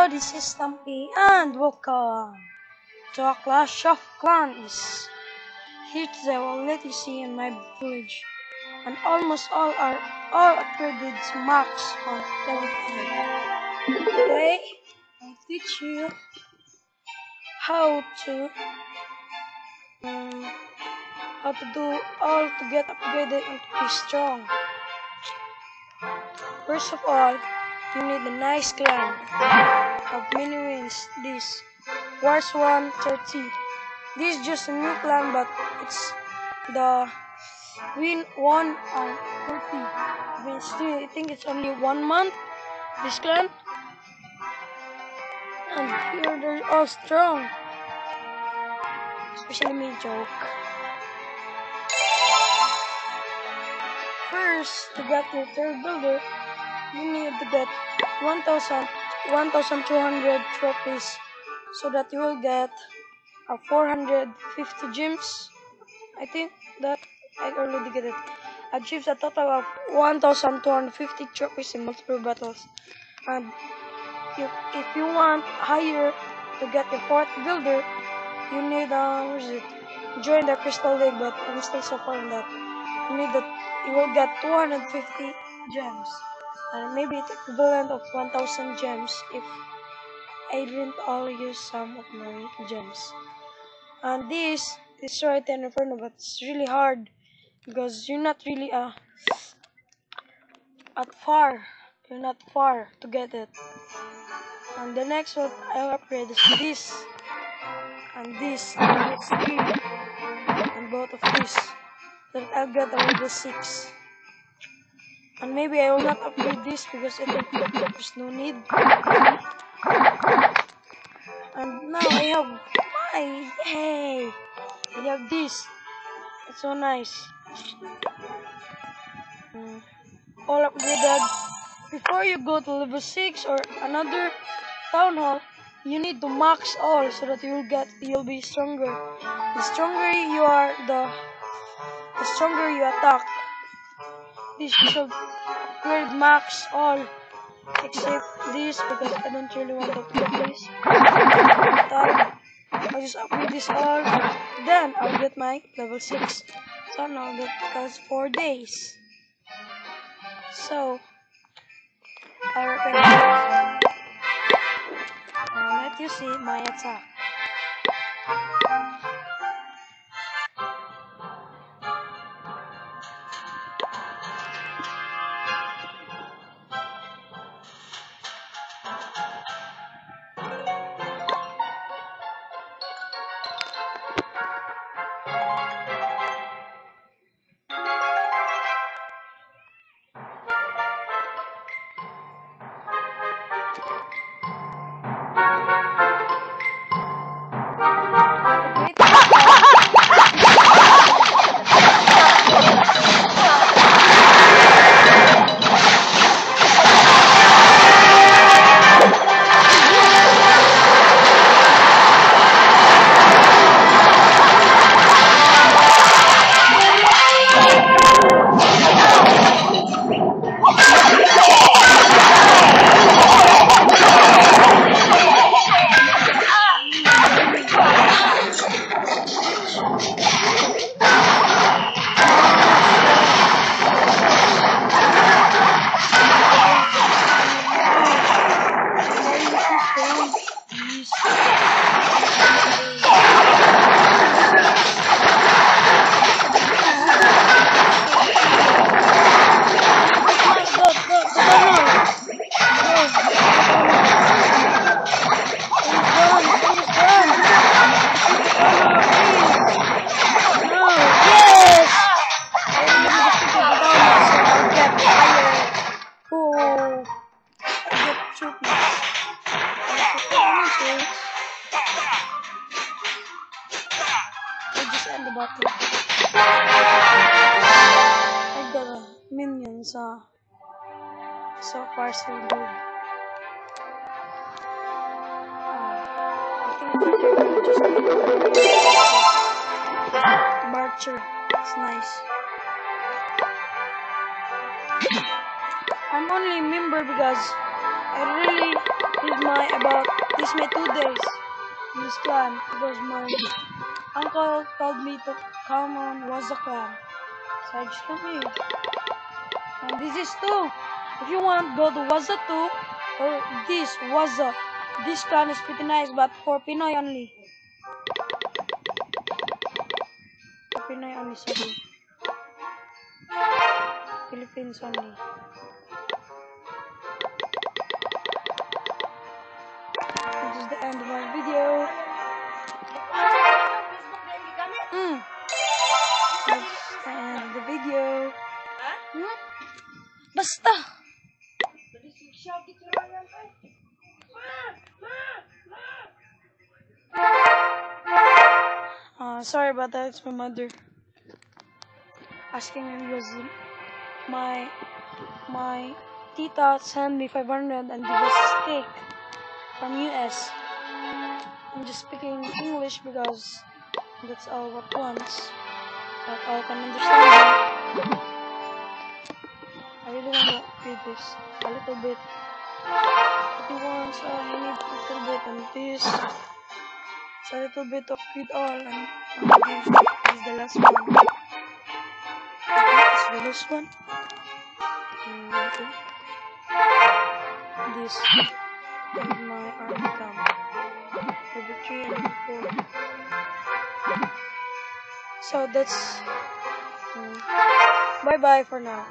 Hello, this is Stumpy and welcome to a Clash of Clans. Here today I will let you see in my village, and almost all upgraded max on level 5. Today I'll teach you how to do all to get upgraded and to be strong. First of all, you need a nice clan of many wins. This Wars 130. This is just a new clan, but it's the win 1 and 30. But still, I think it's only 1 month. This clan, and here they're all strong, especially me, Joke. First, to get your third builder, you need to get 1,200 trophies, so that you will get 450 gems. I think that I already get it. Achieves a total of 1,250 trophies in multiple battles. And if you want higher to get your fourth builder, you need join the Crystal League, but I'm still so far on that. You will get 250 gems, and maybe it's equivalent of 1,000 gems if I didn't all use some of my gems. And this is right in Inferno, but it's really hard because you're not really you're not far to get it. And the next one I'll upgrade is this and this, and it's 3, and both of these. Then I'll get a level 6. And maybe I will not upgrade this because I think there's no need. And now I have yay! I have this. It's so nice. All upgraded. Before you go to level 6 or another town hall, you need to max all so that you'll be stronger. The stronger you are, the stronger you attack. This should upgrade max all, except this because I don't really want to upgrade this. I'll just upgrade this all, then I'll get my level 6. So now that takes 4 days. So I'll repair it. Now let you see my attack. I got a minion, so far so good. I think just Barcher. It's nice. I'm only a member because I really need my about This my 2 days in this clan because my uncle told me to come on Waza clan. So I just come here. And this is 2. If you want, go to Waza 2 or this Waza. This clan is pretty nice, but for Pinoy only. For Pinoy only, sorry. Philippines only. This is the end of my video. That's the end of the video. Basta! Sorry about that. It's my mother asking me because my tita sent me 500 and give us steak from US. I'm just speaking English because that's all what wants. That all can understand me. I really want to read this a little bit. If he wants, I need a little bit and this. It's a little bit of read all and this is the last one. It's the last one. Okay. This is my army camp. Over 3 and 4. So that's bye bye for now.